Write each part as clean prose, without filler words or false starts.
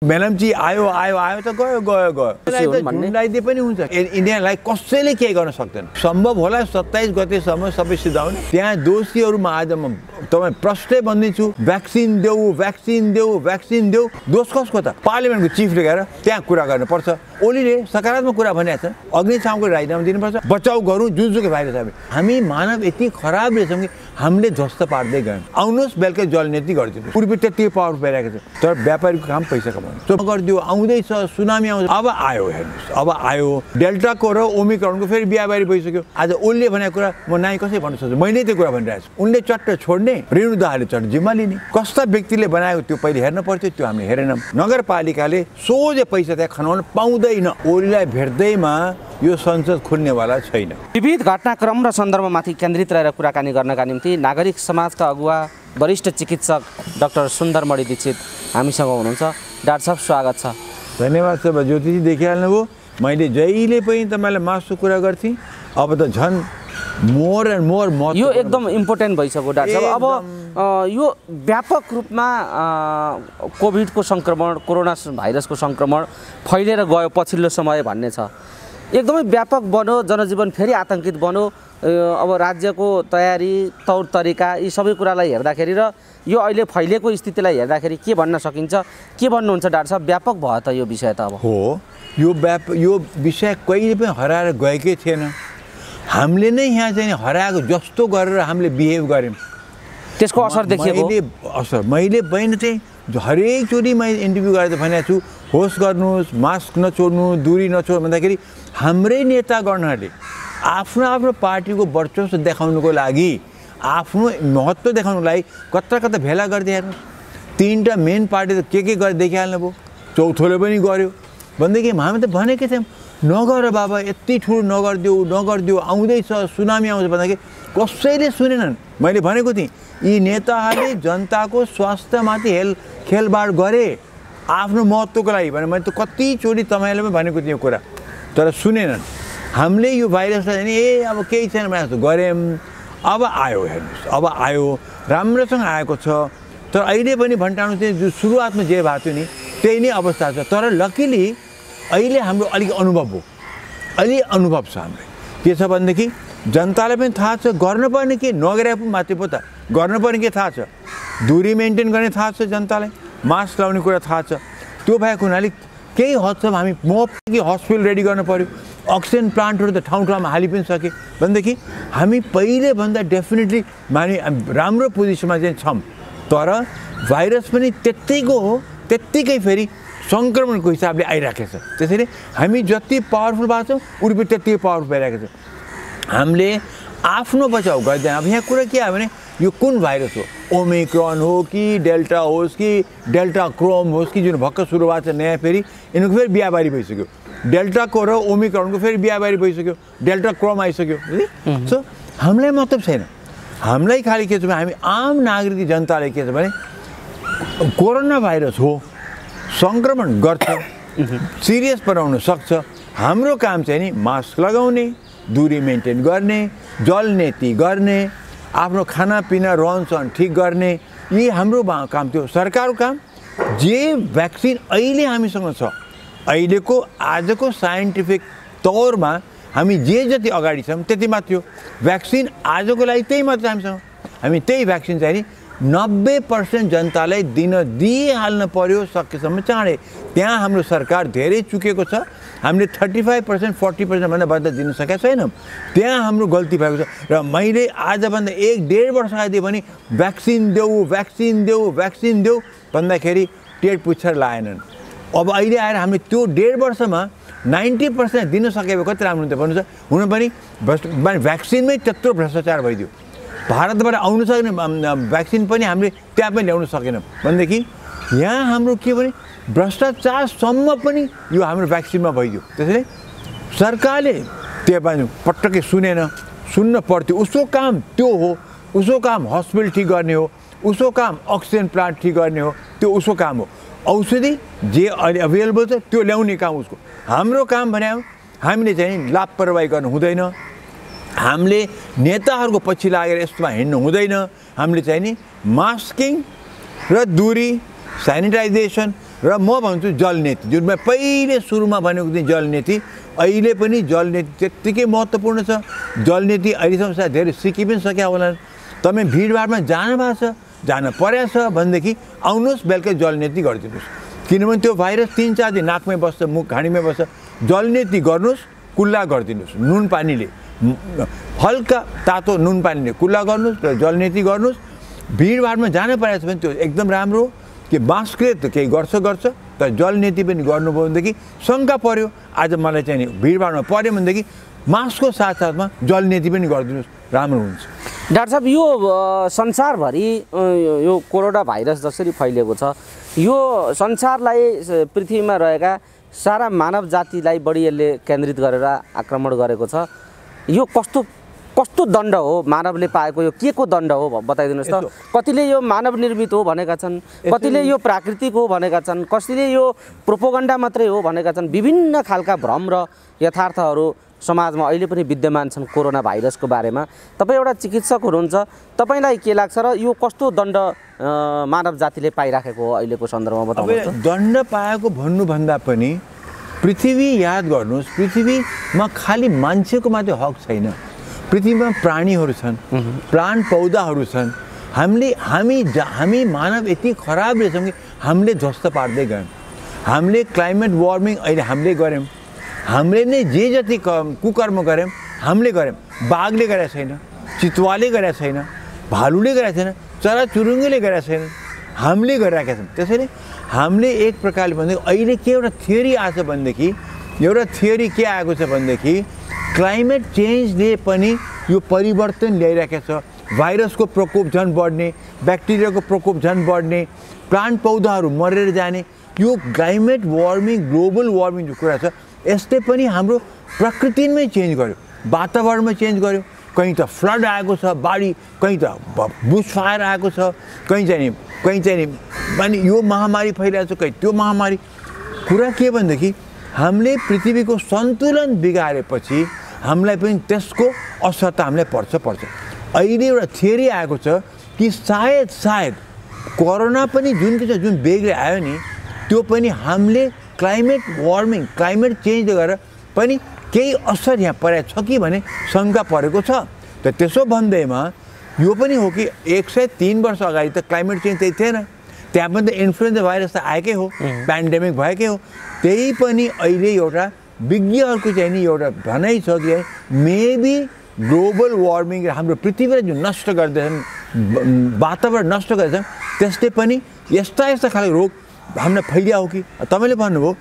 मेलम्ची आयो आयो आयो त गयो गयो गयो झुन्डाइदिए पनि हुन्छ। इन्डियालाई कसैले केही गर्न सक्दैन। सम्भव होला 27 गतेसम्म सबै सिधाउने। त्यहाँ दोषीहरूमा आज म तपाईँ प्रश्नै भन्दैछु, भ्याक्सिन देऊ भ्याक्सिन देऊ भ्याक्सिन देऊ। दोष कसको त? पार्लिमेन्टको चिफले गएर त्यहाँ कुरा गर्नुपर्छ। ओलीले सकारात्मक कुरा भनेको छ, अग्निशामको राजीनामा दिनुपर्छ, बचाउ गरौँ जुनसुकै भाइरस। हामी मानव यति खराब रहेछौँ कि हामीले ध्वस्त पार्दै गयौँ। आउनुहोस् बेलुका जलनीति गरिदिनु, पूर्वी त्यति पावर भइरहेको छ, तर व्यापारीको काम पैसा कमाउनु गरिदियो। आउँदैछ सुनामी आउँछ। अब आयो हेर्नुहोस्, अब आयो डेल्टाको र ओमिक्रोनको फेरि बिहाबारी भइसक्यो। आज ओलीले भनेको कुरा म नाइ कसै भन्न सक्छु, मैले त्यो कुरा भनिरहेको छु। उनले चट्ट छोड्ने, रेणु दाहालले चट्ट जिम्मा लिने। कस्ता व्यक्तिले बनाएको त्यो पहिले हेर्न पर्थ्यो, त्यो हामीले हेरेनौँ। नगरपालिकाले सोझै पैसा त्यहाँ खनाउन पाउँदैन। ओलीलाई भेट्दैमा यो संसद खुल्नेवाला छैन। विविध घटनाक्रम र सन्दर्भमाथि केन्द्रित रहेर कुराकानी गर्नका निम्ति नागरिक समाजका अगुवा वरिष्ठ चिकित्सक डाक्टर सुन्दरमणि दीक्षित हामीसँग हुनुहुन्छ। डाक्टर साहब स्वागत छ। धन्यवाद छ। ज्योतिजी देखिहाल्नुभयो, मैले जहिले पनि तपाईँलाई मासु कुरा गर्थेँ, अब त झन् मोर एन्ड मोर महत्त्व यो एकदम इम्पोर्टेन्ट भइसक्यो डाक्टर साहब। अब यो व्यापक रूपमा कोभिडको सङ्क्रमण, कोरोना भाइरसको सङ्क्रमण फैलिएर गयो पछिल्लो समय भन्ने छ। एकदमै व्यापक बन्यो, जनजीवन फेरि आतङ्कित बन्यो। अब राज्यको तयारी, तौर तरिका यी सबै कुरालाई हेर्दाखेरि र यो अहिले फैलिएको स्थितिलाई हेर्दाखेरि के भन्न सकिन्छ? के भन्नुहुन्छ डाक्टर साहब? व्यापक भयो त यो विषय त? अब हो, यो विषय कहिले पनि हराएर गएकै थिएन। हामीले नै यहाँ चाहिँ हराएको जस्तो गरेर हामीले बिहेभ गऱ्यौँ, त्यसको असर देखिएको। मैले बहिनी चाहिँ हरेकचोटि मैले इन्टरभ्यू गरेर भनेको छु, होस् गर्नुहोस्, मास्क नछोड्नु, दूरी नछोड्नु भन्दाखेरि हाम्रै नेतागणहरूले आफ्नो आफ्नो पार्टीको वर्चस्व देखाउनुको लागि, आफ्नो महत्त्व देखाउनुको लागि कता कता भेला गर्दै हेर्नुहोस्। 3टा मेन पार्टी त के गरेर देखिहाल्नुभयो, चौथोले पनि गर्यो भनेदेखि हामी त भनेकै थियौँ नगर बाबा, यति ठुलो नगरिदियो आउँदैछ सुनामी आउँछ भन्दाखेरि कसैले सुनेनन्। मैले भनेको थिएँ यी नेताहरूले जनताको स्वास्थ्यमाथि खेलबाड गरे आफ्नो महत्त्वको लागि भने। मैले त कतिचोटि तपाईँलाई पनि भनेको थिएँ यो कुरा, तर सुनेनन्। हामीले यो भाइरसलाई नि अब केही छैन भने जस्तो गऱ्यौँ। अब आयो हेर्नुहोस्, अब आयो, राम्रोसँग आएको छ। तर अहिले पनि भन्टाउनु चाहिँ जो सुरुवातमा जे भएको थियो नि त्यही नै अवस्था छ। तर लकिली अहिले हाम्रो अलिक अनुभव हो, अलि अनुभव छ हामीलाई। के छ भनेदेखि जनतालाई पनि थाहा छ गर्नुपर्ने के, नगरे पनि माथि पो त गर्नुपर्ने के थाहा छ। दूरी मेन्टेन गर्ने थाहा छ जनतालाई, मास्क लाउने कुरा थाहा छ। त्यो भएको हुनाले केही हदसम्म हामी हस्पिटल रेडी गर्नु पऱ्यो। अक्सिजन प्लान्टहरू त ठाउँ ठाउँमा हालि पनि सके भनेदेखि हामी पहिलेभन्दा डेफिनेटली राम्रो पोजिसनमा चाहिँ छौँ। तर भाइरस पनि त्यत्तिको हो, त्यत्तिकै फेरि सङ्क्रमणको हिसाबले आइराखेको छ। त्यसैले हामी जति पावरफुल भएको छौँ उनी त्यति पावरफुल भइरहेको छ। हामीले आफ्नो बचाउ गर्दैन। अब यहाँ कुरा के आयो भने यो कुन भाइरस हो, ओमिक्रोन हो कि डेल्टा होस् कि डेल्टा क्रोम होस् कि जुन भर्खर सुरु भएको छ नयाँ, फेरि यिनीहरूको फेरि बिहाबारी भइसक्यो। डेल्टाको र ओमिक्रोनको फेरि बिहाबारी भइसक्यो, डेल्टा क्रोम आइसक्यो। सो हामीलाई मतलब छैन। हामीलाई खालि के छ भने हामी आम नागरिक जनताले के छ भने कोरोना भाइरस हो, सङ्क्रमण गर्छ, सिरियस बनाउन सक्छ। हाम्रो काम चाहिँ नि मास्क लगाउने, दूरी मेन्टेन गर्ने, जलनीति गर्ने, आफ्नो खानापिना रहनसहन ठिक गर्ने, यी हाम्रो काम थियो। सरकारको काम जे भ्याक्सिन अहिले हामीसँग छ, अहिलेको आजको साइन्टिफिक तौरमा हामी जे जति अगाडि छौँ त्यति मात्र थियो। भ्याक्सिन आजको लागि त्यही मात्र हामीसँग। हामी त्यही भ्याक्सिन चाहिँ नि 90% जनतालाई दिइहाल्न पर्यो सकेसम्म चाँडै। त्यहाँ हाम्रो सरकार धेरै चुकेको छ। हामीले 35% 40% भन्दा बढ्दा दिन सकेका छैनौँ। त्यहाँ हाम्रो गल्ती भएको छ। र मैले आजभन्दा 1-1.5 वर्ष अगाडि पनि भ्याक्सिन देऊ भन्दाखेरि टेट पुच्छर लाएनन्। अब अहिले आएर हामीले त्यो 1.5 वर्षमा 90% दिन सके कति राम्रो हुन्थ्यो भन्नु छ। हुन पनि भ्याक्सिनमै त्यत्रो भ्रष्टाचार भइदियो। भारतबाट आउनु सक्ने भ्याक्सिन पनि हामीले त्यहाँ पनि ल्याउन सकेनौँ भनेदेखि यहाँ हाम्रो के भने भ्रष्टाचारसम्म पनि यो हाम्रो भ्याक्सिनमा भइदियो। त्यसैले सरकारले त्यो पनि पटक्कै सुन्न पर्थ्यो। उसको काम त्यो हो, उसको काम हस्पिटल ठिक गर्ने हो, उसको काम अक्सिजन प्लान्ट ठिक गर्ने हो, त्यो उसको काम हो। औषधि जे अहिले अभाइलेबल छ त्यो ल्याउने काम उसको। हाम्रो काम भने हामीले चाहिँ लापरवाही गर्नु हुँदैन। हामीले नेताहरूको पछि लागेर यस्तोमा हिँड्नु हुँदैन। हामीले चाहिँ नि मास्किङ र दूरी, सेनिटाइजेसन र म भन्छु जलनीति, जुन मैं पहिले सुरुमा भनेको थिएँ जलनीति, अहिले पनि जलनीति त्यत्तिकै महत्त्वपूर्ण छ। जलनीति अहिलेसम्म सायद धेरै सिकि पनि सकेका होला। तपाईँ भिडभाडमा जानु भएको छ, जान परेको छ भनेदेखि आउनुहोस्, बेलुका जलनीति गरिदिनुहोस्। किनभने त्यो भाइरस 3-4 दिन नाकमै बस्छ, मुख घाँडीमै बस्छ। जलनीति गर्नुहोस्, कुल्ला गरिदिनुहोस्, नुन पानीले, हल्का तातो नुन पानीले कुल्ला गर्नुहोस् र जलनीति गर्नुहोस्। भिडभाडमा जान परेको छ भने त्यो एकदम राम्रो हो कि मास्कले त केही गर्छ तर जलनीति पनि गर्नुभयो भनेदेखि शङ्का पर्यो, आज मलाई चाहिँ नि भिडभाडमा पऱ्यो भनेदेखि मास्कको साथसाथमा जलनीति पनि गरिदिनुहोस्, राम्रो हुन्छ। डाक्टर साहब, यो संसारभरि यो कोरोना भाइरस जसरी फैलिएको छ, यो संसारलाई, पृथ्वीमा रहेका सारा मानव जातिलाई बढी यसले केन्द्रित गरेर आक्रमण गरेको छ। यो कस्तो दण्ड हो मानवले पाएको, यो के को दण्ड हो बताइदिनुहोस् त। कतिले यो मानव निर्मित हो भनेका छन्, कतिले यो प्राकृतिक हो भनेका छन्, कतिले यो प्रोपोगन्डा मात्रै हो भनेका छन्। विभिन्न खालका भ्रम र यथार्थहरू समाजमा अहिले पनि विद्यमान छन् कोरोना भाइरसको बारेमा। तपाईँ एउटा चिकित्सक हुनुहुन्छ, तपाईँलाई के लाग्छ र यो कस्तो दण्ड मानव जातिले पाइराखेको हो अहिलेको सन्दर्भमा बताउनुहोस्। दण्ड पाएको भन्नुभन्दा पनि पृथ्वी याद गर्नुहोस्, पृथ्वीमा खालि मान्छेको मात्रै हक छैन, पृथ्वीमा प्राणीहरू छन्, प्लान्ट पौधाहरू छन्। हामी मानव यति खराब रहेछौँ कि हामीले ध्वस्त पार्दै गयौँ। हामीले क्लाइमेट वार्मिङ अहिले हामीले गऱ्यौँ, हामीले नै जे जति कुकर्म गऱ्यौँ हामीले गऱ्यौँ। बाघले गरेको छैन, चितुवाले गरेको छैन, भालुले गरेको छैन, चराचुरुङ्गीले गरेको छैन, हामीले गरिरहेका छौँ। त्यसैले हामीले एक प्रकारले भनेदेखि अहिले के एउटा थियोरी आएको छ भनेदेखि, एउटा थियोरी के आएको छ भनेदेखि क्लाइमेट चेन्जले पनि यो परिवर्तन ल्याइरहेको छ। भाइरसको प्रकोप झन् बढ्ने, ब्याक्टेरियाको प्रकोप झन् बढ्ने, प्लान्ट पौधाहरू मरेर जाने, यो क्लाइमेट वार्मिङ, ग्लोबल वार्मिङ जो कुरा छ यसले पनि हाम्रो प्रकृतिमै चेन्ज गर्यो, वातावरणमा चेन्ज गर्यो। कहीँ त फ्लड आएको छ, बाढी, कहीँ त बुस फायर आएको छ, कहीँ चाहिँ नि यो महामारी फैलिएको छ, कहीँ त्यो महामारी। कुरा के भनेदेखि हामीले पृथ्वीको सन्तुलन बिगारेपछि हामीलाई पनि त्यसको असर त हामीलाई पर्छ। अहिले एउटा थियोरी आएको छ कि सायद कोरोना पनि जुन बेगले आयो नि, त्यो पनि हामीले क्लाइमेट वार्मिङ, क्लाइमेट चेन्ज गरेर पनि केही असर यहाँ परेको छ कि भन्ने शङ्का परेको छ। त त्यसो भन्दैमा यो पनि हो कि 103 वर्ष अगाडि त क्लाइमेट चेन्ज त्यही थिएन, त्यहाँ पनि त इन्फ्लुएन्जा भाइरस त आएकै हो, पेन्डेमिक भएकै हो। त्यही पनि अहिले एउटा विज्ञहरूको चाहिँ नि एउटा भनाइ छ कि मेबी ग्लोबल वार्मिङ हाम्रो पृथ्वीलाई जुन नष्ट गर्दैछन्, वातावरण नष्ट गर्दैछन्, त्यसले पनि यस्ता खालको रोग हामीलाई फैलिया हो कि। तपाईँले भन्नुभयो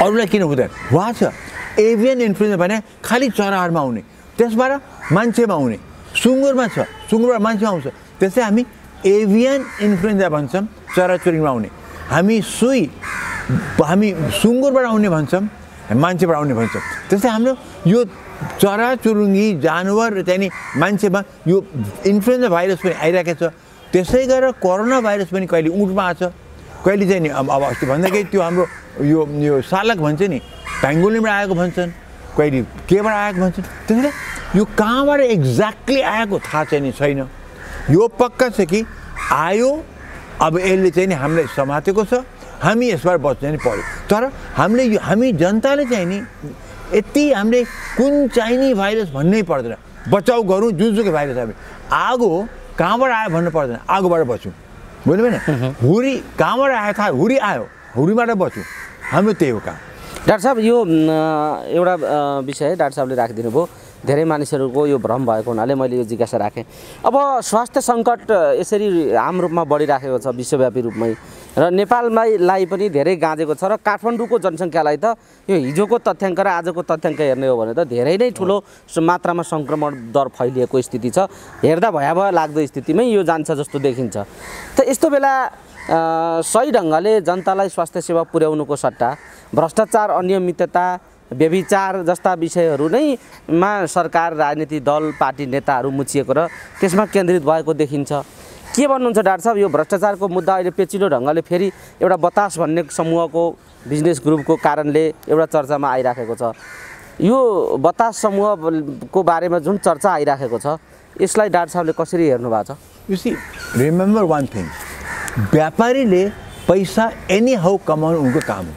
अरूलाई किन हुँदैन, उहाँ छ एभियन इन्फ्लुएन्जा भने खालि चराहरूमा आउने, त्यसबाट मान्छेमा आउने, सुँगुरमा छ, सुँगुरबाट मान्छेमा आउँछ, त्यसै हामी एभियन इन्फ्लुएन्जा भन्छौँ, चराचुरुङ्गीमा आउने। हामी सुँगुरबाट आउने भन्छौँ, मान्छेबाट आउने भन्छौँ। त्यस्तै हाम्रो यो चराचुरुङ्गी जानवर चाहिँ नि मान्छेमा यो इन्फ्लुएन्जा भाइरस पनि आइरहेको छ। त्यसै गरेर कोरोना भाइरस पनि कहिले उँटमा आएको छ, कहिले चाहिँ नि अब अस्ति भन्दाखेरि त्यो हाम्रो यो सालक भन्छ नि, पेङ्गुलिनबाट आएको भन्छन्, कहिले केबाट आएको भन्छन्। त्यसैले यो कहाँबाट एक्ज्याक्टली आएको थाहा चाहिँ नि छैन। यो पक्का छ कि आयो, अब यसले चाहिँ नि हामीलाई समातेको छ, हामी यसबाट बच्नु नै पर्यो। तर हामी जनताले चाहिँ नि यति हामीले कुन चाहिने भाइरस भन्नै पर्दैन, बचाउ गरौँ जुनसुकै भाइरस। हामी आगो कहाँबाट आयो भन्नु पर्दैन, आगोबाट बचौँ, बुझ्नु भएन। हुरी कहाँबाट आयो थाहा, हुरी आयो, हुरीबाट बचौँ, हाम्रो त्यही हो काम। डाक्टर साहब, यो एउटा विषय डाक्टर साहबले राखिदिनु भयो। धेरै मानिसहरूको यो भ्रम भएको हुनाले मैले यो जिज्ञासा राखेँ। अब स्वास्थ्य सङ्कट यसरी आम रूपमा बढिराखेको छ विश्वव्यापी रूपमै, र नेपाललाई पनि धेरै गाँजेको छ। र काठमाडौँको जनसङ्ख्यालाई त यो हिजोको तथ्याङ्क र आजको तथ्याङ्क हेर्ने हो भने त धेरै नै ठुलो मात्रामा सङ्क्रमण दर फैलिएको स्थिति छ। हेर्दा भयावह लाग्दो स्थितिमै यो जान्छ जस्तो देखिन्छ। त यस्तो बेला सही ढङ्गले जनतालाई स्वास्थ्य सेवा पुर्याउनुको सट्टा भ्रष्टाचार, अनियमितता, व्यभिचार जस्ता विषयहरू नै सरकार, राजनीतिक दल, पार्टी नेताहरू मुछिएको र त्यसमा केन्द्रित भएको देखिन्छ। के भन्नुहुन्छ डाक्टर साहब, यो भ्रष्टाचारको मुद्दा अहिले पेचिलो ढङ्गले फेरि एउटा बतास भन्ने समूहको बिजनेस ग्रुपको कारणले एउटा चर्चामा आइराखेको छ। यो बतास समूहको बारेमा जुन चर्चा आइराखेको छ, यसलाई डाक्टर साहबले कसरी हेर्नु भएको छ? You see, remember one thing, व्यापारीले पैसा एनी हाउ कमाउनु उनको काम हो।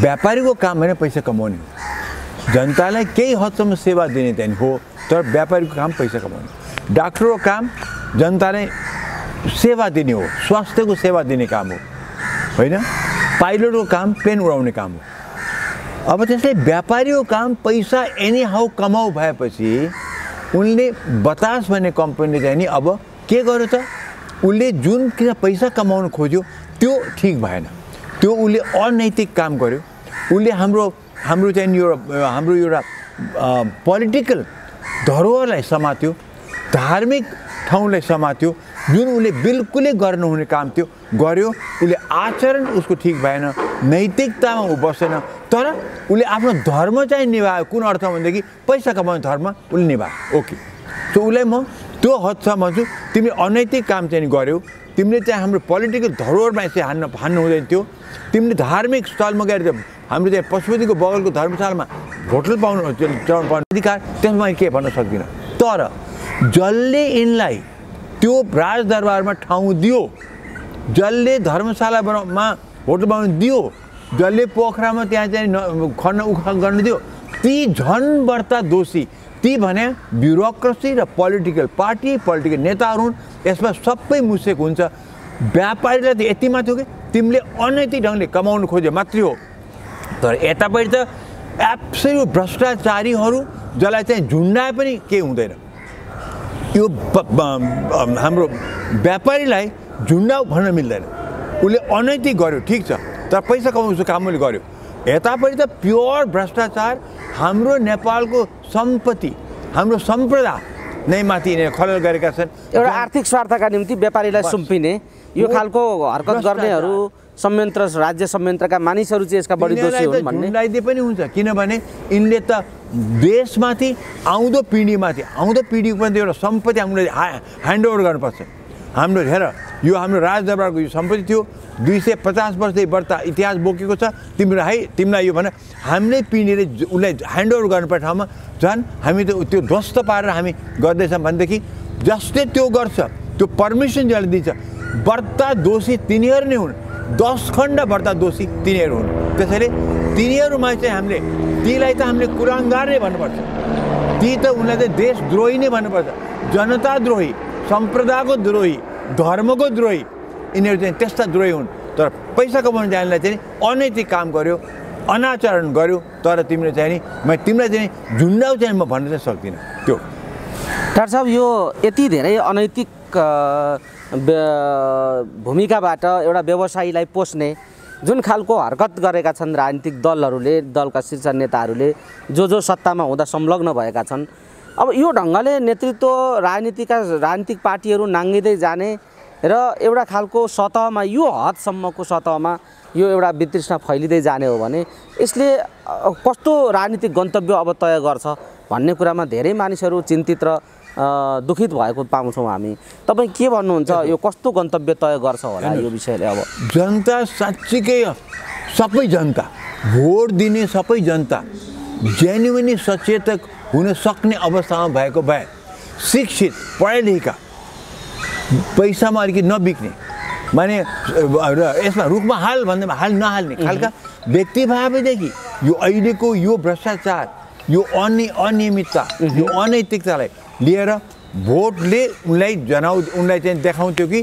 व्यापारीको काम होइन पैसा कमाउने हो, जनतालाई केही हदसम्म सेवा दिने त्यहाँदेखि हो, तर व्यापारीको काम पैसा कमाउने। डाक्टरको काम जनतालाई सेवा दिने हो, स्वास्थ्यको सेवा दिने काम हो होइन। पाइलटको काम प्लेन उडाउने काम हो। अब त्यसले व्यापारीको काम पैसा एनी हाउ कमाउ भएपछि उनले बतास भन्ने कम्पनीले चाहिँ नि अब के गर्यो त, उसले जुन पैसा कमाउनु खोज्यो त्यो ठिक भएन, त्यो उसले अनैतिक काम गर्यो। उसले हाम्रो चाहिँ हाम्रो एउटा पोलिटिकल धरोहरलाई समात्यो, धार्मिक ठाउँलाई समात्यो, जुन उसले बिल्कुलै गर्नुहुने काम थियो गर्यो। उसले आचरण उसको ठिक भएन, नैतिकतामा ऊ बसेन, तर उसले आफ्नो धर्म चाहिँ निभायो। कुन अर्थमा भनेदेखि पैसा कमाउने धर्म उसले निभायो। ओके, सो उसलाई म त्यो हदसम्म भन्छु तिमीले अनैतिक काम चाहिँ गर्यौ, तिमीले चाहिँ हाम्रो पोलिटिकल धरोहरमा यसै हान्नु हुँदैन थियो। तिमीले धार्मिक स्थलमा गएर हाम्रो चाहिँ पशुपतिको बगलको धर्मशालामा होटल चलाउनु पाउने अधिकार, त्यसमा मैले के भन्न सक्दिनँ। तर जसले यिनलाई त्यो राजदरबारमा ठाउँ दियो, जसले धर्मशालामा होटल बनाउनु दियो, जसले पोखरामा त्यहाँ चाहिँ खन्न उखा गर्नु दियो, ती झन् बढ्ता दोषी। ती भने ब्युरोक्रेसी र पोलिटिकल पार्टी, पोलिटिकल नेताहरू हुन्। यसमा सबै मुसेको हुन्छ। व्यापारीलाई त यति माथि हो कि तिमीले अनैतिक ढङ्गले कमाउनु खोज्यो मात्रै हो, तर यतापट्टि त एब्सोल्युट भ्रष्टाचारीहरू जसलाई चाहिँ झुन्डाए पनि केही हुँदैन। यो हाम्रो व्यापारीलाई झुन्डाउ भन्न मिल्दैन। उसले अनैतिक गर्यो ठिक छ, तर पैसा कमाउनु काम उसले गर्यो। यतापट्टि त प्योर भ्रष्टाचार। हाम्रो नेपालको सम्पत्ति, हाम्रो सम्पदा नै माथि यिनीहरूले खलल गरेका छन्। एउटा आर्थिक स्वार्थका निम्ति व्यापारीलाई सुम्पिने यो खालको हरकत गर्नेहरू संयन्त्र, राज्य संयन्त्रका मानिसहरू चाहिँ यसका बढी दोषी हुन् भन्ने झुन्डाइदिए पनि हुन्छ। किनभने यिनले त देशमाथि आउँदो पिँढीको पनि एउटा सम्पत्ति हामीले ह्यान्डओभर गर्नुपर्छ। हाम्रो हेर, यो हाम्रो राजदरबारको यो सम्पत्ति थियो, 250 वर्षदेखि बढ्ता इतिहास बोकेको छ। तिमीलाई यो भने हामीले पिँढीले उसलाई ह्यान्डओभर गर्नुपर्ने ठाउँमा झन् हामी त त्यो ध्वस्त पारेर हामी गर्दैछौँ भनेदेखि जसले त्यो गर्छ, त्यो पर्मिसन जसले दिन्छ, बढ्ता दोषी तिनीहरू नै हुन्। 10 खण्ड बढ्ता दोषी तिनीहरू हुन्। त्यसैले तिनीहरूमा चाहिँ हामीले तीलाई त हामीले कुराङ्गार नै भन्नुपर्छ। ती त उनलाई त देशद्रोही नै भन्नुपर्छ, जनता द्रोही, सम्प्रदायको द्रोही, धर्मको द्रोही। यिनीहरू चाहिँ त्यस्ता द्रोही हुन्। तर पैसा कमाउनु जानेलाई चाहिँ अनैतिक काम गर्यो, अनाचरण गर्यो, तर तिमीले चाहिँ नि तिमीलाई चाहिँ झुन्डाउ चाहिँ म भन्न चाहिँ सक्दिनँ। त्यो डाक्टर साहब, यो यति धेरै अनैतिक भूमिकाबाट एउटा व्यवसायीलाई पोस्ने जुन खालको हरकत गरेका छन् राजनीतिक दलहरूले, दलका शीर्ष नेताहरूले, जो सत्तामा हुँदा संलग्न भएका छन्, अब यो ढङ्गले नेतृत्व राजनीतिक पार्टीहरू नाङ्गिँदै जाने र एउटा खालको सतहमा, यो हदसम्मको सतहमा यो एउटा वितृष्णा फैलिँदै जाने हो भने यसले कस्तो राजनीतिक गन्तव्य अब तय गर्छ भन्ने कुरामा धेरै मानिसहरू चिन्तित र दुखित भएको पाउँछौँ हामी। तपाईँ के भन्नुहुन्छ, यो कस्तो गन्तव्य तय गर्छ होला यो विषयले? अब जनता साँच्चीकै सबै जनता, भोट दिने सबै जनता जेन्युइनली सचेतक हुन सक्ने अवस्थामा भएको भए, शिक्षित पढा लेखेका, पैसामा अलिकति नबिक्ने, माने यसमा रुखमा हाल भन्दैमा हाल नहाल्ने खालका व्यक्ति भएदेखि यो अहिलेको यो भ्रष्टाचार, यो अनियमितता, यो अनैतिकतालाई लिएर भोटले उनलाई चाहिँ देखाउँथ्यो कि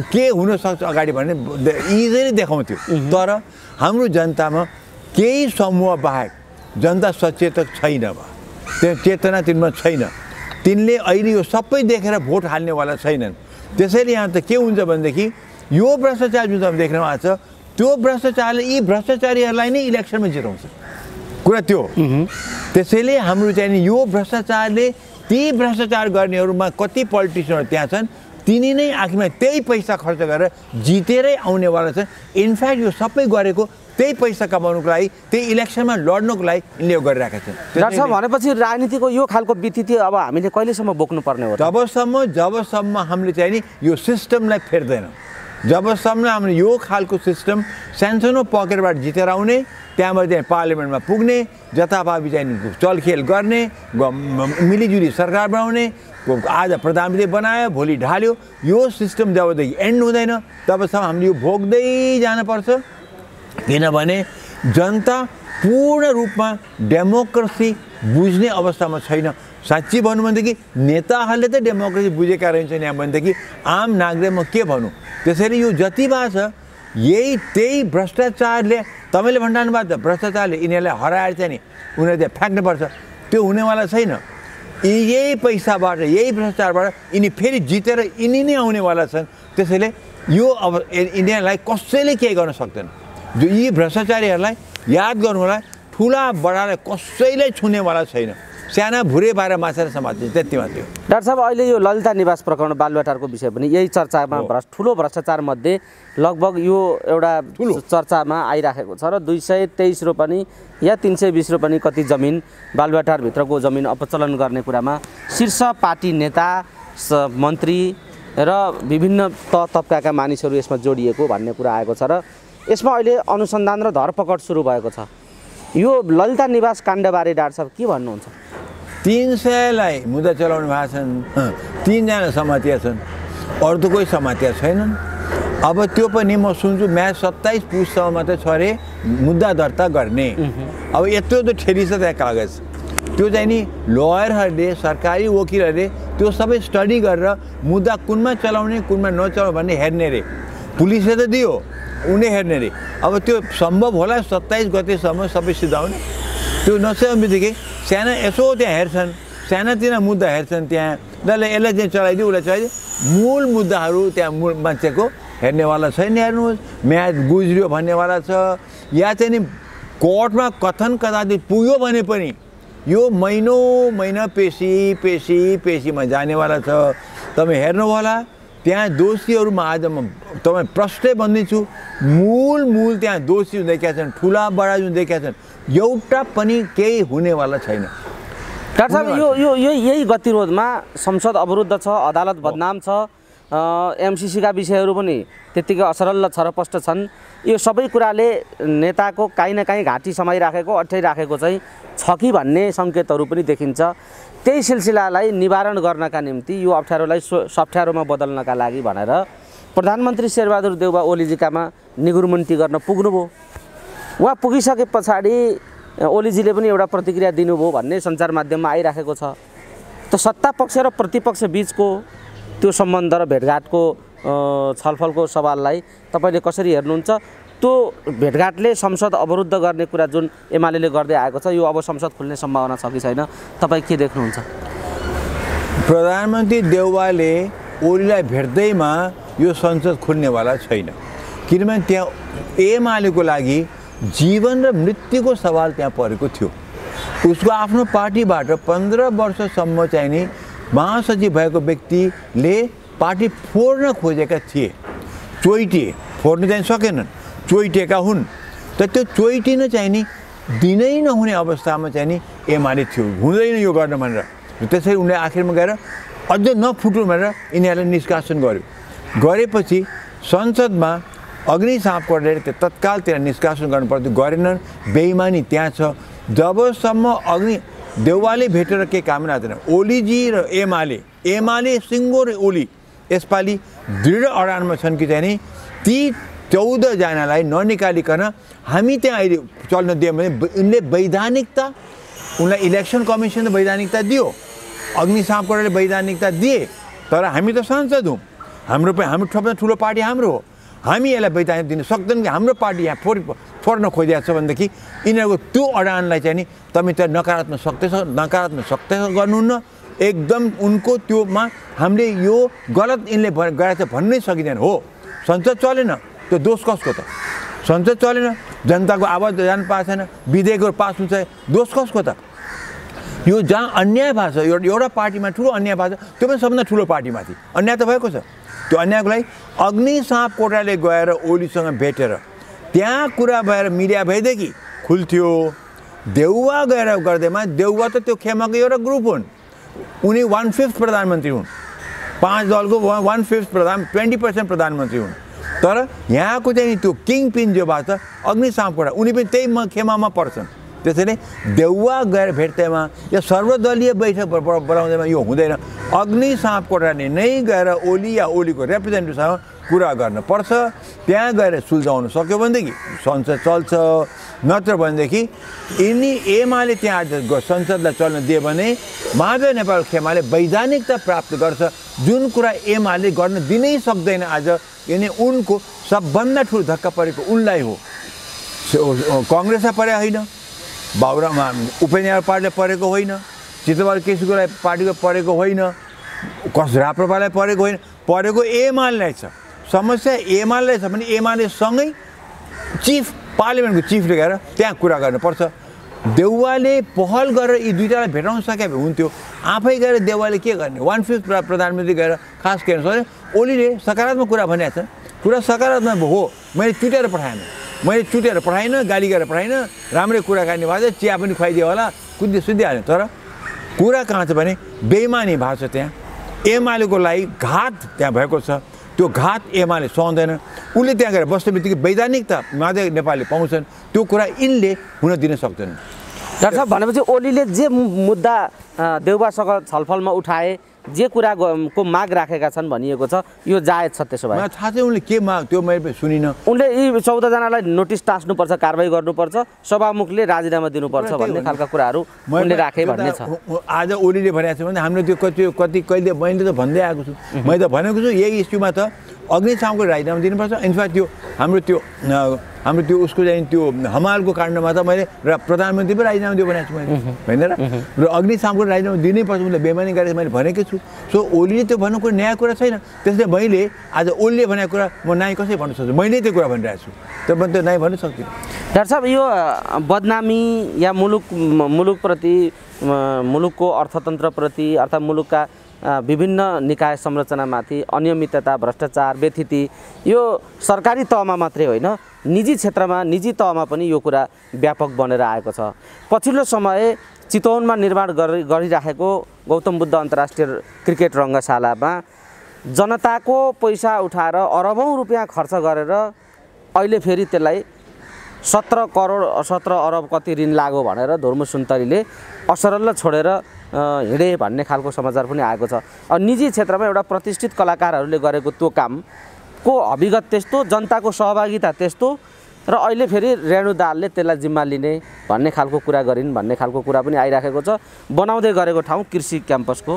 के हुनसक्छ अगाडि भन्ने इजिली देखाउँथ्यो। तर हाम्रो जनतामा केही समूह बाहेक जनता सचेतक छैन। त्यो चेतना तिनमा छैन। तिनले अहिले यो सबै देखेर भोट हाल्नेवाला छैनन्। त्यसैले यहाँ त के हुन्छ भनेदेखि यो भ्रष्टाचार जुन तपाईँ देख्न भएको छ, त्यो भ्रष्टाचारले यी भ्रष्टाचारीहरूलाई नै इलेक्सनमा जिताउँछ, कुरा त्यो। त्यसैले हाम्रो चाहिँ यो भ्रष्टाचारले ती भ्रष्टाचार गर्नेहरूमा कति पोलिटिसियनहरू त्यहाँ छन्, तिनी नै आखिरमा त्यही पैसा खर्च गरेर जितेरै आउनेवाला छन्। इनफ्याक्ट यो सबै गरेको त्यही पैसा कमाउनुको लागि, त्यही इलेक्सनमा लड्नुको लागि यिनले गरिरहेका छन्। डाक्टर साहब, भनेपछि राजनीतिको यो खालको विथिति अब हामीले कहिलेसम्म बोक्नुपर्ने हो? जबसम्म हामीले चाहिँ नि यो सिस्टमलाई फेर्दैन, जबसम्म हाम्रो यो खालको सिस्टम सानसानो पकेटबाट जितेर आउने, त्यहाँबाट चाहिँ पार्लियामेन्टमा पुग्ने, जताभावी चाहिँ चलखेल गर्ने, मिलिजुली सरकार बनाउने, आज प्रधानमन्त्री बनायो भोलि ढाल्यो, यो सिस्टम जबदेखि एन्ड हुँदैन तबसम्म हामीले यो भोग्दै जानुपर्छ। किनभने जनता पूर्ण रूपमा डेमोक्रेसी बुझ्ने अवस्थामा छैन। साँच्ची भन्नु भनेदेखि नेताहरूले त डेमोक्रेसी बुझेका रहन्छन्, यहाँ भनेदेखि आम नागरिक म के भनौँ। त्यसैले यो जति भएको छ त्यही भ्रष्टाचारले, तपाईँले भन्नु भएको त भ्रष्टाचारले यिनीहरूलाई हराएर चाहिँ नि उनीहरूले त्यहाँ फ्याँक्नुपर्छ, त्यो हुनेवाला छैन। यही पैसाबाट यही भ्रष्टाचारबाट यिनी फेरि जितेर यिनी नै आउनेवाला छन्। त्यसैले यो अब यिनीहरूलाई कसैले केही गर्न सक्दैन। जो यी भ्रष्टाचारीहरूलाई याद गर्नु होला, ठुला बडालाई कसैले छुनेवाला छैन। साना भुरे बाह्र माछा समात्छ, त्यति मात्रै हो। डाक्टर साहब, अहिले यो ललिता निवास प्रकरण बालुवाटारको विषय पनि यही चर्चामा ठुलो भ्रष्टाचार मध्ये लगभग यो एउटा चर्चामा आइराखेको छ र 223 रोपनी या 320 रोपनी कति जमिन बालुवाटारभित्रको जमिन अपचलन गर्ने कुरामा शीर्ष पार्टी नेता, मन्त्री र विभिन्न तबकाका मानिसहरू यसमा जोडिएको भन्ने कुरा आएको छ र यसमा अहिले अनुसन्धान र धरपकड सुरु भएको छ। यो ललिता निवास काण्डबारे डाक्टर साहब के भन्नुहुन्छ? 300लाई मुद्दा चलाउने भएको छन्, 3 जना समातिया छन्, अरू त कोही समातिया छैनन्। अब त्यो पनि म सुन्छु म्याच 27 पुससम्म मात्रै छ अरे मुद्दा दर्ता गर्ने। अब यत्रो त ठेली छ त्यहाँ कागज, त्यो चाहिँ नि लयरहरूले, सरकारी वकिलहरूले त्यो सबै स्टडी गरेर मुद्दा कुनमा चलाउने कुनमा नचलाउने भन्ने हेर्ने रे। पुलिसले त दियो, उनले हेर्ने रे। अब त्यो सम्भव होला 27 गतेसम्म सबै सिधाउने। त्यो नसकेदेखि साना यसो त्यहाँ हेर्छन्, सानातिना मुद्दा हेर्छन्, त्यहाँ जसले यसलाई चाहिँ चलाइदियो उसलाई चलाइदियो, मूल मुद्दाहरू त्यहाँ मूल मान्छेको हेर्नेवाला छैन। हेर्नुहोस् म्याच गुज्रियो भन्नेवाला छ, या चाहिँ नि कोर्टमा कथन कदाचित पुग्यो भने पनि यो महिना पेशीमा जानेवाला छ। तपाईँ हेर्नु होला त्यहाँ दोषीहरूमा आज म तपाईँ प्रश्नै भन्दैछु, मूल त्यहाँ दोषी हुँदै क्या छन्, ठुला बडा हुँदै क्या छन्, एउटा पनि केही हुनेवाला छैन। डाक्टर साहब, यो यही गतिरोधमा संसद अवरुद्ध छ, अदालत बदनाम छ, एमसीसीका विषयहरू पनि त्यत्तिकै असरल छरपष्ट छन्। यो सबै कुराले नेताको काहीँ न काहीँ घाँटी समाइराखेको, अठ्याइराखेको चाहिँ छ कि भन्ने सङ्केतहरू पनि देखिन्छ। त्यही सिलसिलालाई निवारण गर्नका निम्ति यो अप्ठ्यारोलाई सप्ठ्यारोमा बदल्नका लागि भनेर प्रधानमन्त्री शेरबहादुर देउवा ओलीजीकामा निगुरमुन्टी गर्न पुग्नुभयो। उहाँ पुगिसके पछाडि ओलीजीले पनि एउटा प्रतिक्रिया दिनुभयो भन्ने सञ्चार माध्यममा आइराखेको छ। त सत्ता पक्ष र प्रतिपक्ष बिचको त्यो सम्बन्ध र भेटघाटको छलफलको सवाललाई तपाईँले कसरी हेर्नुहुन्छ? त्यो भेटघाटले संसद अवरुद्ध गर्ने कुरा जुन एमाले गर्दै आएको छ, यो अब संसद खुल्ने सम्भावना छ कि छैन, तपाईँ के देख्नुहुन्छ? प्रधानमन्त्री देउवाले ओलीलाई भेट्दैमा यो संसद खुल्नेवाला छैन। किनभने त्यहाँ एमालेको लागि जीवन र मृत्युको सवाल त्यहाँ परेको थियो। उसको आफ्नो पार्टीबाट 15 वर्षसम्म चाहिँ नि महासचिव भएको व्यक्तिले पार्टी फोड्न खोजेका थिए, चोइटिए, फोड्न चाहिँ सकेनन्, चोइटिएका हुन्। त त्यो चोइटिन चाहिँ नि दिनै नहुने अवस्थामा चाहिँ नि एमाले थियो, हुँदैन यो गर्न भनेर। त्यसरी उनले आखिरमा गएर अझ नफुटुन् भनेर यिनीहरूले निष्कासन गर्यो। गरेपछि संसदमा अग्नि सापकोटले त्यो तत्काल त्यहाँ निष्कासन गर्नुपर्थ्यो, गरेनन्। बेइमानी त्यहाँ छ। जबसम्म अग्नि देउवाले भेटेर केही काम लाग्दैन, ओलीजी र एमाले सिङ्गो र ओली यसपालि दृढ अडानमा छन् कि चाहिँ नि ती 14 जनालाई ननिकालिकन हामी त्यहाँ अहिले चल्न दियौँ भने उनले वैधानिकता, उनलाई इलेक्सन कमिसन वैधानिकता दियो, अग्नि सापकोटले वैधानिकता दिए। तर हामी त सांसद हौँ, हाम्रो सबभन्दा ठुलो पार्टी हाम्रो हो, हामी यसलाई वैधानिक दिन सक्दैन कि हाम्रो पार्टी यहाँ फोड्न खोजिरहेको छ भनेदेखि यिनीहरूको त्यो अडानलाई चाहिँ नि तपाईँ त नकारात्मक सक्दै गर्नुहुन्न। एकदम उनको त्योमा हामीले यो गलत यिनले गरेको छ भन्नै सकिँदैन। हो, संसद चलेन, त्यो दोष कसको त? संसद चलेन, जनताको आवाज जान पाएको छैन, विधेयकहरू पास हुन्छ, दोष कसको त? यो जहाँ अन्याय भएको छ, एउटा पार्टीमा ठुलो अन्याय भएको छ, त्यो पनि सबभन्दा ठुलो पार्टीमाथि अन्याय त भएको छ। त्यो अन्यायको लागि अग्नि सापकोटाले गएर ओलीसँग भेटेर त्यहाँ कुरा भएर मिडिया भएदेखि खुल्थ्यो। देउवा गएर गर्दैमा देउवा त त्यो खेमाको एउटा ग्रुप हुन्, उनी 1/5 प्रधानमन्त्री हुन्, 5 दलको 1/5 20% प्रधानमन्त्री हुन्। तर यहाँको चाहिँ त्यो किङ पिन जो भएको छ अग्नि सापकोटा उनी पनि त्यही खेमामा पर्छन्। त्यसैले देउवा गएर भेट्दैमा या सर्वदलीय बैठक बोलाउँदैमा यो हुँदैन। अग्नि सापकोटाले नै गएर ओली या ओलीको रिप्रेजेन्टेटिभसँग कुरा गर्नुपर्छ। त्यहाँ गएर सुल्झाउन सक्यो भनेदेखि संसद चल्छ, नत्र भनेदेखि यिनी एमाले त्यहाँ संसदलाई चल्न दियो भने माधव नेपाल खेमाले वैधानिकता प्राप्त गर्छ, जुन कुरा एमाले गर्न दिनै सक्दैन। आज यिनी उनको सबभन्दा ठुलो धक्का परेको उनलाई हो, कङ्ग्रेसलाई परे होइन, बाबुरामा उपेन्द्र पार्टीलाई परेको होइन, चितवन केसीको पार्टीको परेको होइन, राप्रपालाई परेको होइन, परेको एमालेलाई छ। समस्या एमालेलाई छ भने एमालेसँगै चिफ पार्लिमेन्टको चिफले गएर त्यहाँ कुरा गर्नुपर्छ। देउवाले पहल गरेर यी दुईटालाई भेटाउन सके भए हुन्थ्यो। आफै गएर देउवाले के गर्ने, 1/5 प्रधानमन्त्री गएर खास के भने ओलीले सकारात्मक कुरा भनेको छ, कुरा सकारात्मक हो। मैले चुटेर पठाइनँ, गाली गरेर पठाइनँ, राम्रै कुराकानी भएको छ, चिया पनि खुवाइदियो होला, सुधिहाल्यो। तर कुरा कहाँ छ भने बेइमानी भएको छ। त्यहाँ एमालेको लागि घात त्यहाँ भएको छ। त्यो घात एमाले सहँदैन। उसले त्यहाँ गएर बस्ने बित्तिकै वैधानिकता माधव नेपालले पाउँछन्, त्यो कुरा यिनले हुन दिन सक्दैनन्। डाक्टर साहब, भनेपछि ओलीले जे मुद्दा देउवासँग छलफलमा उठाए, जे कुराको माग राखेका छन् भनिएको छ, यो जायज छ। त्यसो भए मलाई थाहा छैन उनले के माग, त्यो मैले सुनिनँ। उनले यी 14 जनालाई नोटिस टाँच्नुपर्छ, कारबाही गर्नुपर्छ, सभामुखले राजीनामा दिनुपर्छ भन्ने खालका कुराहरू उनले राखे भन्ने छ। आज ओलीले भनेको छ भने हाम्रो त्यो कति कहिले मैले त भन्दै आएको छु। मैले त भनेको छु यही इस्युमा त अग्नि सापको राजीनामा दिनुपर्छ। इनफ्याक्ट त्यो हाम्रो त्यो उसको चाहिँ त्यो हमालको काण्डमा त मैले प्रधानमन्त्री पनि राजीनामा दियो भनेको छु मैले, होइन र? र अग्नि सापको राजीनामा दिनैपर्छ, उसले बेमानी गरेको मैले भनेकै छु। सो ओलीले त्यो भन्नु कुरो नयाँ कुरा छैन। त्यसले मैले आज ओलीले भनेको कुरा म नाइ कसरी भन्नु सक्छु, मैले त्यो कुरा भनिरहेको छु, त्यो पनि त्यो नाइ भन्नु सक्दिनँ। डाक्टर साहब, यो बदनामी या मुलुकप्रति, मुलुकको अर्थतन्त्रप्रति अर्थात् मुलुकका विभिन्न निकाय संरचनामाथि अनियमितता, भ्रष्टाचार, व्यथिति यो सरकारी तहमा मात्रै होइन, निजी क्षेत्रमा, निजी तहमा पनि यो कुरा व्यापक बनेर आएको छ। पछिल्लो समय चितवनमा निर्माण गरिराखेको गौतम बुद्ध अन्तर्राष्ट्रिय क्रिकेट रङ्गशालामा जनताको पैसा उठाएर अरबौँ रुपियाँ खर्च गरेर अहिले फेरि त्यसलाई 17 अरब कति ऋण लाग्यो भनेर धुर्मु सुन्तरीले असरल छोडेर हिँडे भन्ने खालको समाचार पनि आएको छ। निजी क्षेत्रमा एउटा प्रतिष्ठित कलाकारहरूले गरेको त्यो कामको अभिगत त्यस्तो, जनताको सहभागिता त्यस्तो, र अहिले फेरि रेणु दाहालले त्यसलाई जिम्मा लिने भन्ने खालको कुरा गरिन् भन्ने खालको कुरा पनि आइराखेको छ। बनाउँदै गरेको ठाउँ कृषि क्याम्पसको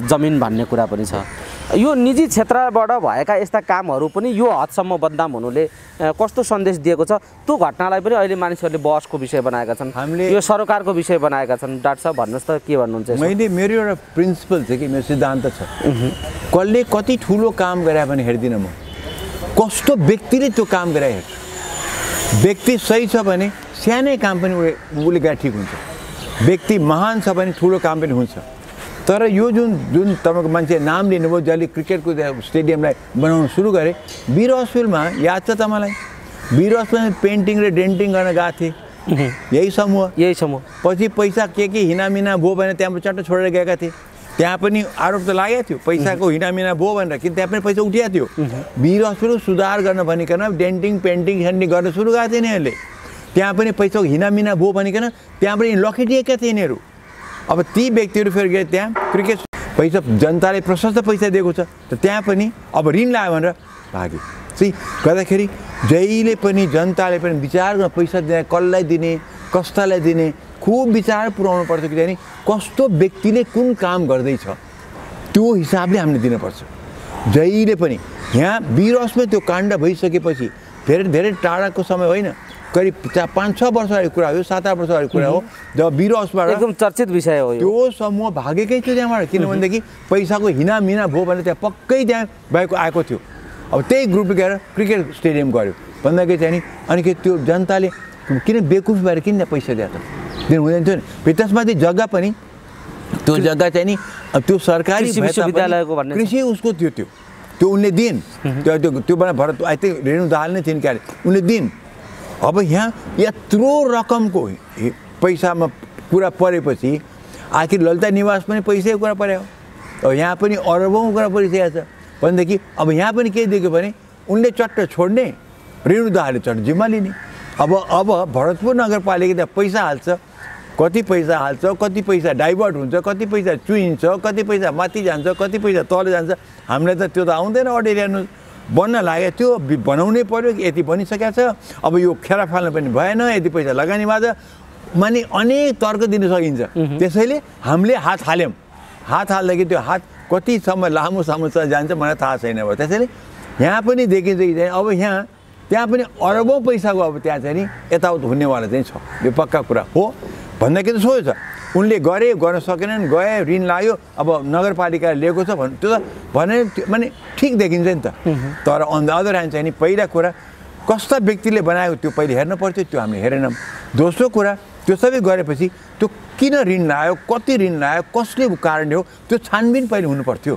जमिन भन्ने कुरा पनि छ। यो निजी क्षेत्रबाट भएका यस्ता कामहरू पनि यो हदसम्म बदनाम हुनुले कस्तो सन्देश दिएको छ, त्यो घटनालाई पनि अहिले मानिसहरूले बहसको विषय बनाएका छन्, यो सरकारको विषय बनाएका छन्। डाक्टर साहब, भन्नुहोस् त के भन्नुहुन्छ? मेरो एउटा प्रिन्सिपल छ कि मेरो सिद्धान्त छ, कसले कति ठुलो काम गरे भने हेर्दिनँ म, कस्तो व्यक्तिले त्यो काम गरे हेर्छु। व्यक्ति सही छ भने सानै काम पनि उसले गरे ठिक हुन्छ, व्यक्ति महान छ भने ठुलो काम पनि हुन्छ। तर यो जुन तपाईँको मान्छे नाम लिनुभयो, जसले क्रिकेटको स्टेडियमलाई बनाउन सुरु गरे, वीर हस्पिटलमा याद छ तपाईँलाई? वीर हस्पिटलमा पेन्टिङ र डेन्टिङ गर्न गएको थिएँ, यही समूह पछि पैसा के हिनामिना भयो भनेर त्यहाँबाट चट्ट छोडेर गएका थिए। त्यहाँ पनि आरोप त लागेको थियो पैसाको हिनामिना भयो भनेर, किन त्यहाँ पनि पैसा उठिएको थियो। वीर हस्पिटल सुधार गर्न भनिकन डेन्टिङ पेन्टिङ सेन्टिङ गर्न सुरु गरेको थिएन यिनीहरूले, त्यहाँ पनि पैसाको हिनामिना भयो भनिकन त्यहाँ पनि लखेटिएका थिए यिनीहरू। अब ती व्यक्तिहरू फेरि गए त्यहाँ, क्रिकेट पैसा जनताले प्रशस्त पैसा दिएको छ, त त्यहाँ पनि अब ऋण लाग्यो भनेर भागे। चाहिँ गर्दाखेरि जहिले पनि जनताले पनि विचार गर्न पैसा दिने, कसलाई दिने, कस्तालाई दिने, खुब विचार पुऱ्याउनु पर्छ कि चाहिँ कस्तो व्यक्तिले कुन काम गर्दैछ त्यो हिसाबले हामीले दिनुपर्छ। जहिले पनि यहाँ वीर हस्पिटल त्यो काण्ड भइसकेपछि धेरै टाढाको समय होइन, करिब 5-6 वर्ष अगाडि कुरा हो, 7-8 वर्ष अगाडि कुरा हो, जब वीर हस्पिटल एकदम चर्चित विषय हो। त्यो समूह भागेकै थियो त्यहाँबाट, किनभनेदेखि पैसाको हिनामिना भयो भने त्यहाँ पक्कै त्यहाँ भएको आएको थियो। अब त्यही ग्रुपले गएर क्रिकेट स्टेडियम गऱ्यो भन्दाखेरि चाहिँ नि, अनि के त्यो जनताले किन बेकुफ भएर किन पैसा दिए त, दिनु हुँदैन थियो नि। त्यसमाथि जग्गा पनि त्यो जग्गा चाहिँ नि त्यो सरकारी विश्वविद्यालयको भन्ने कृषि उसको थियो, त्यो उनले दिन त्यो भएर आई थिङ्क रेणु दाहाल नै थिइन् क्यारे, उनले दिन। अब यहाँ यत्रो रकमको पैसामा कुरा परेपछि आखिर ललिता निवास पनि पैसैको कुरा पऱ्यो, अब यहाँ पनि अरबौँ कुरा परिसकेको छ भनेदेखि अब यहाँ पनि के देख्यो भने उनले चट्ट छोड्ने, रेणुदाहरूले चट्ट जिम्मा लिने। अब भरतपुर नगरपालिकाले पैसा हाल्छ, कति पैसा हाल्छ, कति पैसा डाइभर्ट हुन्छ, कति पैसा चुइन्छ, कति पैसा माथि जान्छ, कति पैसा तल जान्छ, हामीलाई त त्यो त आउँदैन। अडिट हेर्नु बन्न लाग्यो, त्यो बनाउनै पर्यो, यति बनिसकेको छ, अब यो खेर फाल्नु पनि भएन, यति पैसा लगानी भएछ, माने अनेक तर्क दिन सकिन्छ। त्यसैले हामीले हात हाल्यौँ, हात हाल्दाखेरि त्यो हात कतिसम्म लामोसम्म जान्छ मलाई थाहा छैन। अब त्यसैले यहाँ पनि देखिन्छ कि अब त्यहाँ पनि अरबौँ पैसाको अब त्यहाँ चाहिँ नि यताउता हुनेवाला चाहिँ छ, यो पक्का कुरा हो भन्दाखेरि त सोच छ। उनले गर्न सकेनन्, गए, ऋण लाग्यो, अब नगरपालिकाले लिएको छ त्यो त भने माने ठिक देखिन्छ नि त। तर अन द अदर ह्यान्ड चाहिँ नि पहिला कुरा कस्ता व्यक्तिले बनाएको त्यो पहिले हेर्नु पर्थ्यो, त्यो हामीले हेरेनौँ। दोस्रो कुरा त्यो सबै गरेपछि त्यो किन ऋण लाग्यो, कति ऋण लाग्यो, कसले कारणले हो, त्यो छानबिन पहिले हुनु पर्थ्यो।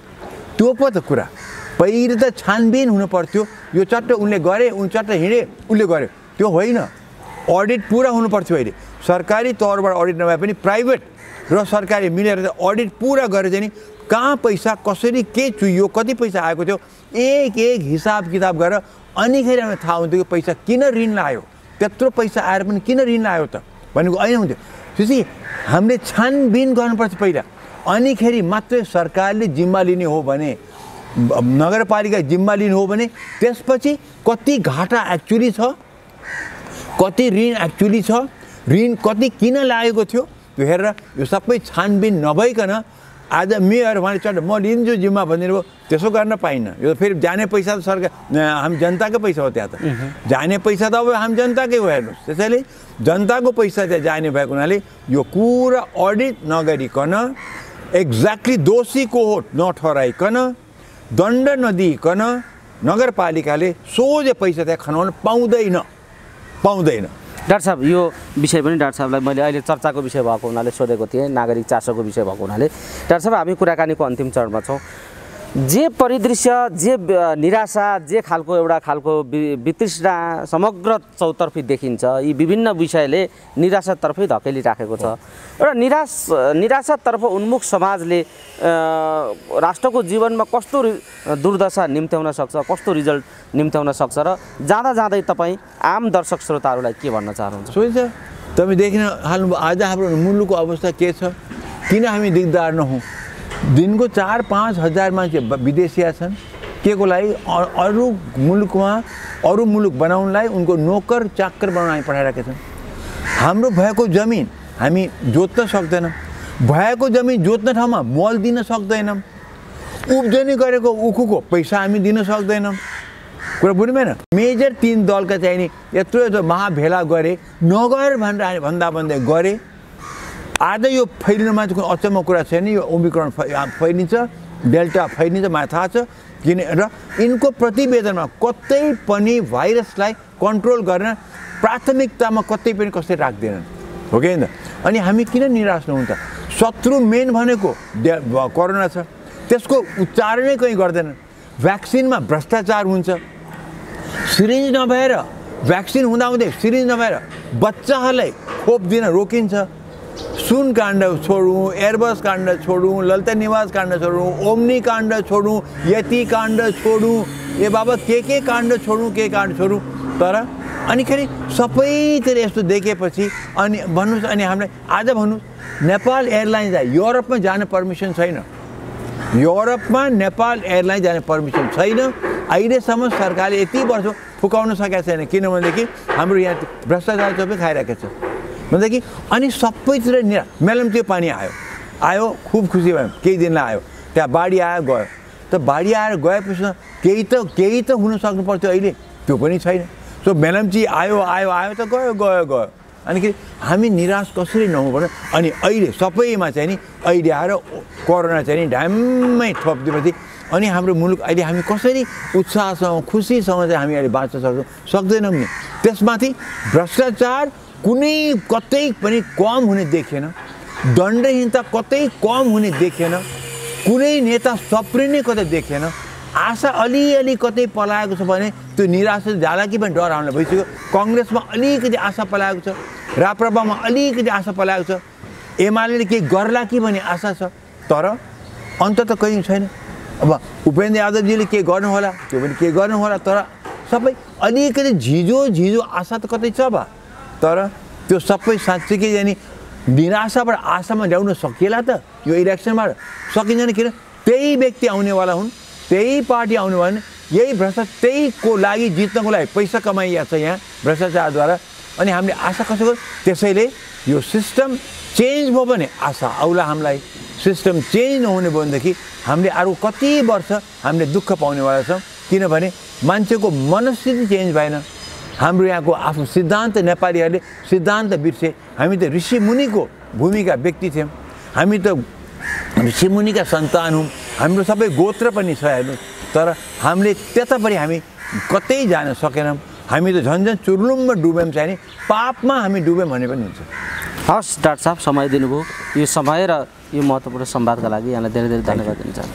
त्यो पो त कुरा, पहिले त छानबिन हुनु पर्थ्यो। यो चट्ट उनले गरे, चट्ट हिँडे, उसले गर्यो, त्यो होइन। अडिट पुरा हुनु पर्थ्यो। अहिले सरकारी तौरबाट अडिट नभए पनि प्राइभेट र सरकारी मिलेर अडिट पुरा गरेर चाहिँ नि कहाँ पैसा कसरी के चुइयो, कति पैसा आएको थियो, एक हिसाब किताब गरेर अनिखेर हामीलाई थाहा हुन्थ्यो कि पैसा किन ऋण लाग्यो, त्यत्रो पैसा आएर पनि किन ऋण लाग्यो त भनेको ऐन हुन्थ्यो। त्यसपछि हामीले छानबिन गर्नुपर्छ पहिला, अनिखेरि मात्रै सरकारले जिम्मा लिने हो भने, नगरपालिका जिम्मा लिनु हो भने त्यसपछि कति घाटा एक्चुअली छ, कति ऋण एक्चुअली छ, ऋण कति किन लागेको थियो, त्यो हेरेर यो सबै छानबिन नभइकन आज मेयर उहाँले चट्ट म लिन्छु जिम्मा भनिदिनु भयो, त्यसो गर्न पाइन्न। यो फेरि जाने पैसा त सरकार हामी जनताकै पैसा हो, त्यहाँ त जाने पैसा त अब हामी जनताकै हो। हेर्नुहोस्, त्यसैले जनताको पैसा त्यहाँ जाने भएको हुनाले यो कुरा अडिट नगरिकन, एक्ज्याक्टली दोषी को हो नठहराइकन, दण्ड नदिइकन नगरपालिकाले सोझै पैसा त्यहाँ खनाउन पाउँदैन। डाक्टर साहब, यो विषय पनि डाक्टर साहबलाई मैले अहिले चर्चाको विषय भएको हुनाले सोधेको थिएँ, नागरिक चासोको विषय भएको हुनाले। डाक्टर साहब, हामी कुराकानीको अन्तिम चरणमा छौँ। जे परिदृश्य, जे निराशा, जे एउटा खालको वितृष्णा समग्र चौतर्फी देखिन्छ, यी विभिन्न विषयले निराशातर्फै धकेलिराखेको छ। एउटा निराशातर्फ उन्मुख समाजले राष्ट्रको जीवनमा कस्तो दुर्दशा निम्त्याउन सक्छ, कस्तो रिजल्ट निम्त्याउन सक्छ र जाँदै तपाईँ आम दर्शक श्रोताहरूलाई के भन्न चाहनुहुन्छ? सोच तपाईँ देखिन हाल्नु, आज हाम्रो मुलुकको अवस्था के छ, किन हामी दिगदार नहौँ? दिनको 4-5 हजार मान्छे विदेशिया छन्, के को लागि? अरू मुलुक बनाउनलाई उनको नोकर चाकर बनाउन पठाइरहेका छन्। हाम्रो भएको जमिन हामी जोत्न सक्दैनौँ, भएको जमिन जोत्न ठाउँमा मल दिन सक्दैनौँ, उब्जनी गरेको उखुको पैसा हामी दिन सक्दैनौँ। कुरा बुझ्नु भएन? मेजर 3 दलका चाहिँ नि यत्रो महाभेला गरे, नगर भनेर भन्दै गरे। आज यो फैलिनुमा चाहिँ कुनै अचम्म कुरा छैन, यो ओमिक्रोन फैलिन्छ, डेल्टा फैलिन्छ, मलाई थाहा छ। किन र यिनको प्रतिवेदनमा कतै पनि भाइरसलाई कन्ट्रोल गर्न प्राथमिकतामा कतै पनि कसैले राख्दैनन्, हो कि होइन? अनि हामी किन निराश नहुँ त? शत्रु मेन भनेको कोरोना छ, त्यसको उच्चारणै कहीँ गर्दैनन्। भ्याक्सिनमा भ्रष्टाचार हुन्छ, सिरिन्ज नभएर भ्याक्सिन हुँदाहुँदै सिरिन्ज नभएर बच्चाहरूलाई खोप दिन रोकिन्छ। सुन काण्ड छोडौँ, एयरबस काण्ड छोडौँ, ललिता निवास काण्ड छोडौँ, ओम्नी काण्ड छोडौँ, यति काण्ड छोडौँ, ए बाबा के काण्ड छोडौँ। तर अनिखेरि सबैतिर यस्तो देखेपछि अनि भन्नुहोस्, अनि हामीलाई आज भन्नुहोस्, नेपाल एयरलाइन्सलाई युरोपमा जाने पर्मिसन छैन, युरोपमा नेपाल एयरलाइन्स जाने पर्मिसन छैन। अहिलेसम्म सरकारले यति वर्ष फुकाउन सकेको छैन, किनभनेदेखि हाम्रो यहाँ भ्रष्टाचार सबै खाइरहेको छ भनेदेखि। अनि सबैतिर मेलम्ची पानी आयो, खुब खुसी भयौँ, केही दिनलाई आयो, त्यहाँ बाढी आयो गयो। त बाढी आएर गएपछि केही त हुन सक्नु पर्थ्यो, अहिले त्यो पनि छैन। सो मेलम्ची आयो त गयो। अनि हामी निराश कसरी नहुँ भने, अनि अहिले सबैमा चाहिँ नि अहिले आएर कोरोना चाहिँ नि ढ्याम्मै थपिदिएपछि अनि हाम्रो मुलुक अहिले हामी कसरी उत्साहसँग खुसीसँग चाहिँ हामी अहिले बाँच्न सक्दैनौँ नि। त्यसमाथि भ्रष्टाचार कतै पनि कम हुने देखिएन, दण्डहीनता कतै कम हुने देखिएन, कुनै नेता सप्रिने कतै देखिएन। आशा अलिअलि कतै पलाएको छ भने त्यो निराशा जाला कि पनि डर हामीलाई भइसक्यो। कङ्ग्रेसमा अलिकति आशा पलाएको छ, राप्रपामा अलिकति आशा पलाएको छ, एमाले केही गर्ला कि भन्ने आशा छ, तर अन्त त कहीँ छैन। अब उपेन्द्र यादवजीले के गर्नु होला, त्यो पनि के गर्नु होला, तर सबै अलिकति झिझो आशा त कतै छ बा, तर त्यो सबै साँच्चीकै यानि निराशाबाट आशामा ल्याउन सकिएला त यो इलेक्सनबाट सकिँदैन। किन त्यही व्यक्ति आउनेवाला हुन्, त्यही पार्टी आउनेवाला हुन्, यही भ्रष्टाचार त्यही को लागि जित्नको लागि पैसा कमाइएको छ यहाँ भ्रष्टाचारद्वारा। अनि हामीले आशा कसो गर्छौँ? त्यसैले यो सिस्टम चेन्ज भयो भने आशा आउला हामीलाई। सिस्टम चेन्ज नहुने भयो भनेदेखि हामीले अरू कति वर्ष हामीले दुःख पाउनेवाला छौँ, किनभने मान्छेको मनस्थिति चेन्ज भएन। हाम्रो यहाँको आफ्नो सिद्धान्त, नेपालीहरूले सिद्धान्त बिर्से। हामी त ऋषिमुनिको भूमिका व्यक्ति थियौँ, हामी त ऋषिमुनिका सन्तान हौँ, हाम्रो सबै गोत्र पनि छ हेर्नु, तर हामीले त्यतापट्टि हामी कतै जान सकेनौँ। हामी त झन्झन चुर्लुममा डुब्यौँ, चाहिँ नि पापमा हामी डुब्यौँ भने पनि हुन्छ। हस् डाक्टर साहब, समय दिनुभयो, यो समय र यो महत्त्वपूर्ण संवादका लागि यहाँलाई धेरै धेरै धन्यवाद दिन चाहन्छु।